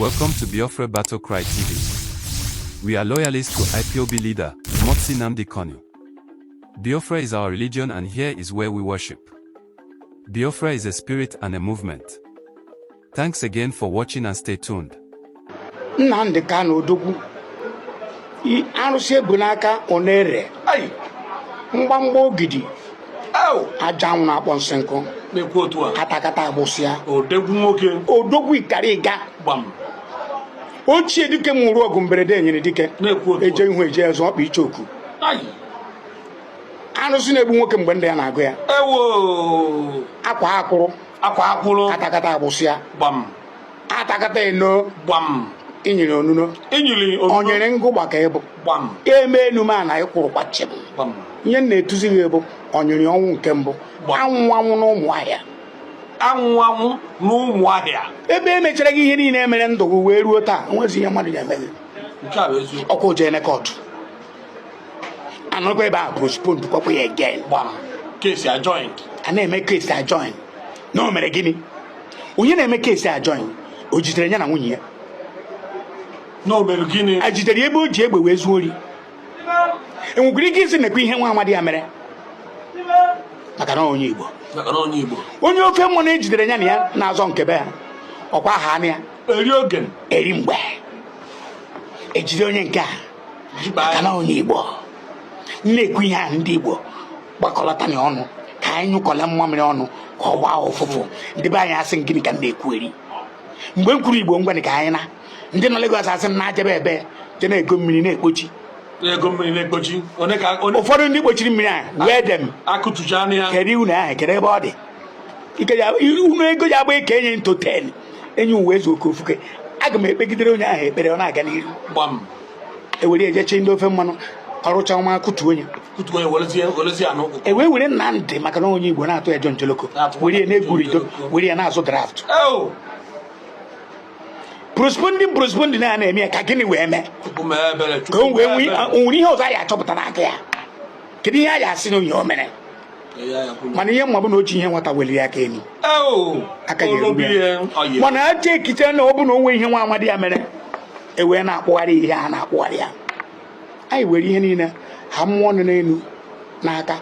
Welcome to Biafra Battle Cry TV. We are loyalists to IPOB leader, Motsi Nnamdi Kanu. Biafra is our religion and here is where we worship. Biafra is a spirit and a movement. Thanks again for watching and stay tuned. Nnamdi Kanu odogwu arụsị ebu n'aka onere mgbamgba ogidi aja anwụ na-akpọ nsị nkụ atakata agbụsịa odogwu ikariga ochie dike mụrụ ọgụ mberede enyere dike eje ihu eje ezu ọkpa ichoku arụsị na-egbu nwoke mgbe ndị ya na-agụ ya akwa akpụrụ atakata agbụsịa atakata eno inyere onuno onyere ngụ gbaka ebo eme enume na ịkwụrụ kwachim ihe na-etuzighị ebo onyere ọnwụ nke mbụ anwụ n'ụmụ ahịa ebe emechara gị ihe niile emere ndụ gị wee ruo taa nwezi ihe mmadụ ga-emeghe ọkụ jee nekọtụ anọkwa ebe a postpone kwakwa ya again a na-eme kesi ajoin na o mere gịnị onye na-eme kesi ajoin o jidere ya na nwunye ya a jidere ebe o ji egbe wee zuo ori enwekwara ike isi nekwa ihe nwa amadi ya mere maka na onye Igbo onye ofe mmụọ na-ejidere ya na ya na-azọ nke be ya ọkwa ha anya eri mgbe ejide onye nke a maka na onye Igbo na-ekwu ihe a ndị Igbo gbakọlọta na ọnụ ka anyị nyụkọla mmamịrị ọnụ ka ọ gbaa ụfụfụ ndị be anyị asị gịnị ka na-ekwu eri mgbe m kwuru Igbo ngwanị ka anyị na ndị nọ Lagos asị m na-ajebe ebe je na-ego mmiri na-ekpochi ụfọdụ ndị kpochiri mmiri ahụ wee dem kedu unu ahụ kedu ebe ọ dị unu ego ji agba ike enye nto 10 enye uwe ezu oke ofuke aga m ekpegidere onye ahụ ekpere ọ na-aga n'iru ewere ejeche ndị ofe mmanụ ọrụcha ọma kụtu onye were Nnamdi maka na onye Igbo na-atụ ejo njoloko were ya na-egwurido were ya na-azụ draft prosponding na-eme ka gịnị wee mee ka o wee nwere ihe ọzọ ya achọpụta n'aka ya kedu ihe a ya asị na onye o mere mana ihe mmabụ na ochi ihe nwata weli ya aka enu aka ya eru mana aja ekiche na ọ bụ na onwe ihe nwa amadi ya mere ewee na-akpụgharị ihe a na-akpụgharị ya anyị were ihe niile ha mmụọ nọ n'elu n'aka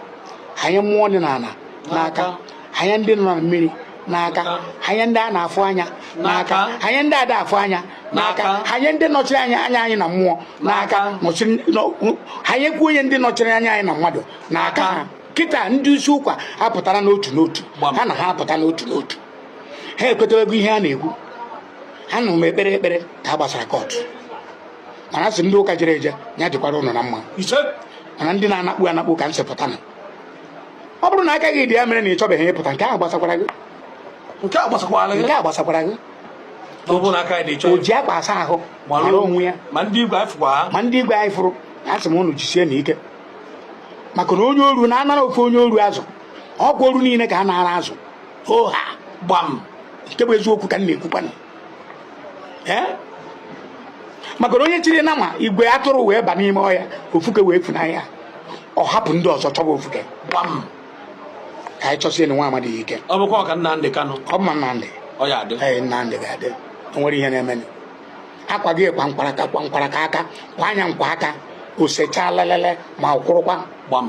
anyị mmụọ dị n'ala n'aka anyị ndị nọ na mmiri n'aka anyị ndị a na-afụ anya n'aka anyị ndị ada afụ anya n'aka anyị ndị nọchiri anya anyị na mmụọ n'aka anyị ekwu onye ndị nọchiri anya anyị na mmadụ n'aka ha kịta ndị isi ụkwa apụtara n'otu n'otu ha na ha apụta n'otu n'otu ha ekwetewego ihe a na-ekwu ha nụ m ekpere ka a gbasara kọtụ mana sị ndị ụka jere eje ya dịkwara ụnụ na mma mana ndị na-anakpu ka m sị pụta na ọ bụrụ na aka gị dị ya mere na ị chọbeghị ịpụta nke a gbasakwara gị o ji akpa asa ahụ mara onwe ya ma ndị igwe anyị fụrụ asị m ụnụ jisie na ike maka na onye oru na-anara ofe onye oru azụ ọkwa oru niile ka a na-ara azụ oha gbam nke bụ eziokwu ka m na-ekwukwana maka na onye chiri na ma igwe atụrụ wee ba n'ime ọhịa ofuke wee funanya ọ hapụ ndị ọzọ chọba ofuke gbam ka anyị chọsie na nwa amadi ya ike ọ bụkwa ka Nnamdi Kanu ọ bụ Nnamdi Nnamdi ga-adị o nwere ihe na-eme akwa gị kwa mkparaka aka kwa anya nkwa aka osecha lelele ma kwụrụkwa gbam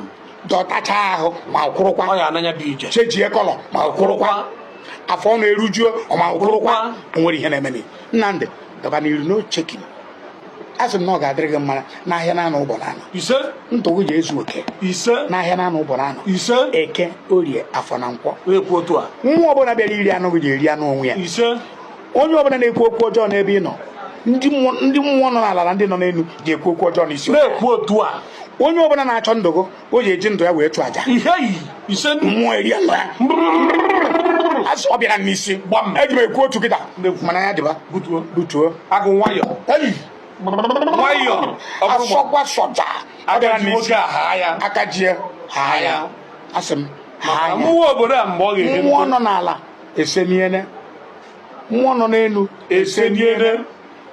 dọtacha ahụ ma kwụrụkwa chejie kọlọ ma kwụrụkwa afọ na-erujuo ma kwụrụkwa o nwere ihe na-eme Nnamdi gaba n'iru no chekin asị m na ọ ga-adịrị gị mma n'ahịa na-anọ ụbọ na-anọ ntụgụ ji ezu oke n'ahịa na-anọ ụbọ na-anọ eke orie afọ na nkwọ nwa ọbụla bịara iri anụ gị ji eri anụ onwe ya onye ọbụla na-ekwu okwu ọjọọ n'ebe ị nọ ndị mmụọ nọ n'ala na ndị nọ n'elu ji ekwu okwu ọjọọ n'isi onye ọbụla na-achọ ndụ gị o ji eji ndụ ya wee chụ aja mmụọ eri anụ ya asị ọ bịara n'isi eji m ekwu otu kịta mana ya dịba butuo agụ nwayọ asọkwa sọja abịara n'isi aka jie ha ya asị m ha ya mmụọ nọ n'ala eseniene mmụọ nọ n'elu eseniene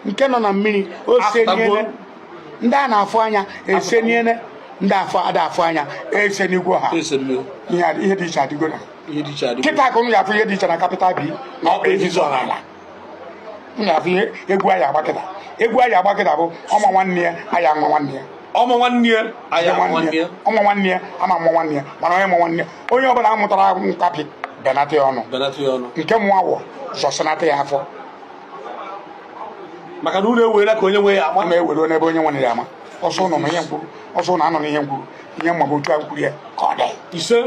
nke nọ na mmiri oseniene ndị a na-afụ anya eseniene ndị afọ ada afụ anya esenigwo ha ihe dị iche adịgo na kịta ka ụnụ ya afụ ihe dị iche na kapital bi na ọkpa efizi ọhala nya fi egwu aya agbakịta egwu aya agbakịta bụ ọma nwanne ya aya nwa nwanne ya ọmọ nwanne ya aya nwanne ya ọma nwanne ya ama mma nwanne ya mana onye mụ nwanne onye ọbụla amụtara nkapị benata ya ọnụ nke mụ awọ zọsanata ya afọ maka na unu ewere ka onye nwe ya ama ma ewere n'ebe onye nwanne ya ama ọsọ nọ n'ihe mkpụrụ ọsọ na anọ n'ihe mkpụrụ ihe mma bụ otu a kwuru ya ka ọ dị ise